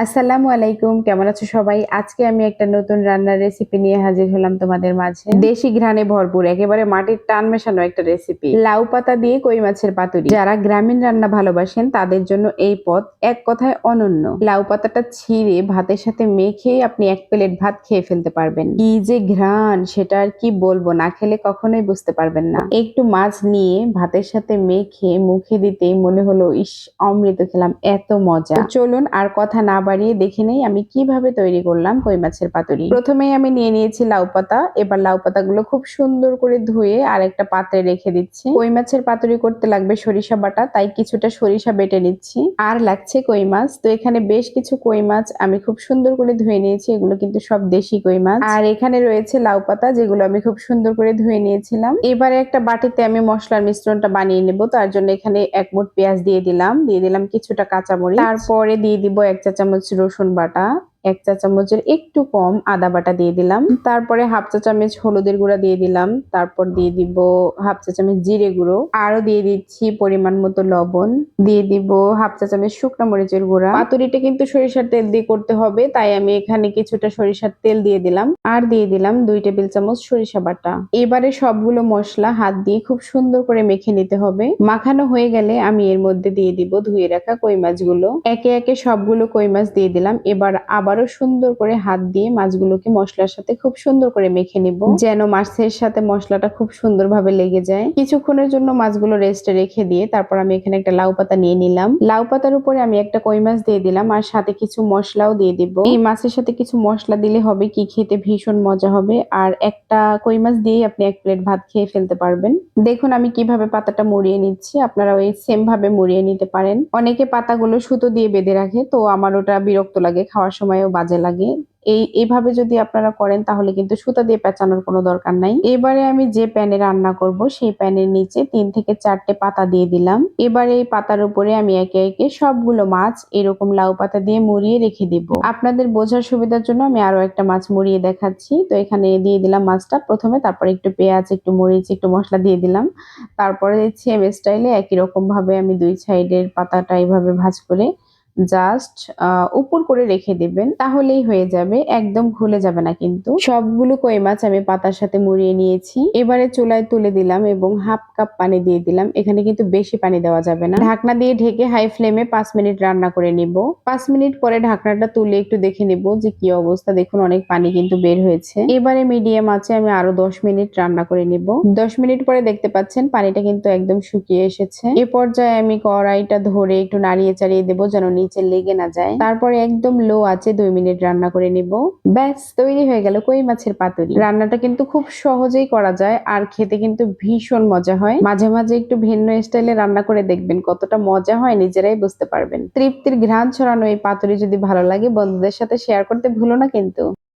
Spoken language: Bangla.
আসসালামু আলাইকুম, কেমন আছো সবাই? আজকে আমি একটা নতুন রান্নার রেসিপি নিয়ে হাজির হলাম তোমাদের মাঝে। দেশি ঘ্রাণে ভরপুর একেবারে মাটির টান মেশানো একটা রেসিপি, লাউ পাতা দিয়ে কই মাছের পাতুরি। যারা গ্রামীণ রান্না ভালোবাসেন তাদের জন্য এই পদ এক কথায় অনন্য। লাউ পাতাটা ছিঁড়ে ভাতের সাথে মেখে আপনি এক প্লেট ভাত খেয়ে ফেলতে পারবেন। কি যে ঘ্রাণ, সেটা আর কি বলবো, না খেলে কখনোই বুঝতে পারবেন না। একটু মাছ নিয়ে ভাতের সাথে মেখে মুখে দিতেই মনে হলো ইস, অমৃত খেলাম, এত মজা। তো চলুন আর কথা না বাড়িয়ে দেখে নেই আমি কিভাবে তৈরি করলাম কই মাছের পাতুরি। প্রথমেই আমি নিয়ে নিয়েছি লাউ পাতা। এবার লাউ পাতাগুলো খুব সুন্দর করে ধুয়ে আর একটা পাত্রে রেখে দিচ্ছি। কই মাছের পাতুরি করতে লাগবে সরিষা বাটা, তাই কিছুটা সরিষা বেটে নিচ্ছি। আর লাগছে কই মাছ। তো এখানে বেশ কিছু কই মাছ আমি খুব সুন্দর করে ধুয়ে নিয়েছি, এগুলো কিন্তু সব দেশি কই মাছ। আর এখানে রয়েছে লাউ পাতা, যেগুলো আমি খুব সুন্দর করে ধুয়ে নিয়েছিলাম। এবারে একটা বাটিতে আমি মশলার মিশ্রণটা বানিয়ে নেব। তার জন্য এখানে এক মুঠ পেঁয়াজ দিয়ে দিলাম কিছুটা কাঁচামরিচ, তারপরে দিয়ে দিব 1 চা চামচ রসুন বাটা, 1 চা চামচের একটু কম আদা বাটা দিয়ে দিলাম, তারপরে হাফ চা চামচ হলুদের গুঁড়া দিয়ে দিলাম, তারপর দিয়ে দিব হাফ চা চামচ জিরে গুঁড়ো, আরো দিয়ে দিচ্ছি পরিমাণ মতো লবণ, দিয়ে দিব হাফ চা চামচ শুকনো মরিচের গুঁড়া। পাতুরিটা কিন্তু সরিষার তেল দিয়ে করতে হবে, তাই আমি এখানে কিছুটা সরিষার তেল দিয়ে দিলাম, আর দিয়ে দিলাম 2 টেবিল চামচ সরিষা বাটা। এবারে সবগুলো মশলা হাত দিয়ে খুব সুন্দর করে মেখে নিতে হবে। মাখানো হয়ে গেলে আমি এর মধ্যে দিয়ে দিব ধুয়ে রাখা কই মাছগুলো। একে একে সবগুলো কই মাছ দিয়ে দিলাম। এবার আবারও সুন্দর করে হাত দিয়ে মাছগুলোকে মশলার সাথে খুব সুন্দর করে মেখে নিব, যেন মাছের সাথে মশলাটা খুব সুন্দরভাবে লেগে যায়। কিছুক্ষণের জন্য মাছগুলো রেস্টে রেখে দিয়ে তারপর আমি এখানে একটা লাউ পাতা নিয়ে নিলাম। লাউ পাতার উপরে আমি একটা কই মাছ দিয়ে দিলাম, আর সাথে কিছু মশলাও দিয়ে দিব। এই মাছের সাথে কিছু মশলা দিলে হবে কি, খেতে ভীষণ মজা হবে। আর একটা কই মাছ দিয়ে আপনি এক প্লেট ভাত খেয়ে ফেলতে পারবেন। দেখুন আমি কিভাবে পাতাটা মুড়িয়ে নিচ্ছি, আপনারা ওই সেম ভাবে মুড়িয়ে নিতে পারেন। অনেকে পাতাগুলো সুতো দিয়ে বেঁধে রাখে, তো আমার ওটা বিরক্ত লাগে, খাওয়ার সময়ও বাজে লাগে। এইভাবে যদি আপনারা করেন তাহলে কিন্তু সুতা দিয়ে পেঁচানোর কোনো দরকার নাই। এবারে আমি যে প্যানে রান্না করব সেই প্যানের নিচে 3 থেকে 4টে পাতা দিয়ে দিলাম। এবারে এই পাতার উপরে আমি একে একে সবগুলো মাছ এরকম লাউ পাতা দিয়ে মুড়িয়ে রেখে দিব। আপনাদের বোঝার সুবিধার জন্য আমি আরো একটা মাছ মুড়িয়ে দেখাচ্ছি। তো এখানে দিয়ে দিলাম মাছটা প্রথমে, তারপরে একটু পেঁয়াজ, একটু মরিচ, একটু মশলা দিয়ে দিলাম। তারপরে সেম স্টাইলে একই রকম ভাবে আমি 2 সাইডের পাতাটা এইভাবে ভাঁজ করে জাস্ট উপর করে রেখে দিবেন, তাহলেই হয়ে যাবে, একদম খুলে যাবে না কিন্তু। সবগুলো কই মাছ আমি পাতার সাথে মুড়িয়ে নিয়েছি। এবারে চুলায় তুলে দিলাম এবং হাফ কাপ পানি দিয়ে দিলাম। এখানে কিন্তু বেশি পানি দেওয়া যাবে না। ঢাকনা দিয়ে ঢেকে হাই ফ্লেমে 5 মিনিট রান্না করে নিব। 5 মিনিট পরে ঢাকনাটা তুলে একটু দেখে নিব যে কি অবস্থা। দেখুন অনেক পানি কিন্তু বের হয়েছে। এবারে মিডিয়াম আঁচে আমি আরো 10 মিনিট রান্না করে নিব। 10 মিনিট পরে দেখতে পাচ্ছেন পানিটা কিন্তু একদম শুকিয়ে এসেছে। এ পর্যায়ে আমি কড়াইটা ধরে একটু নাড়িয়ে চাড়িয়ে দেবো যেন নিচে লেগে না যায়। তারপরে একদম লো আঁচে 2 মিনিট রান্না করে নিব। ব্যাস তৈরি হয়ে গেল কই মাছের পাতুরি। রান্নাটা কিন্তু খুব সহজেই করা যায়, আর খেতে কিন্তু ভীষণ মজা হয়। মাঝে মাঝে একটু ভিন্ন স্টাইলে রান্না করে দেখবেন, কতটা মজা হয় নিজেরাই বুঝতে পারবেন। তৃপ্তির ঘ্রাণ ছড়ানো এই পাতুরি যদি ভালো লাগে বন্ধুদের সাথে শেয়ার করতে ভুলো না কিন্তু।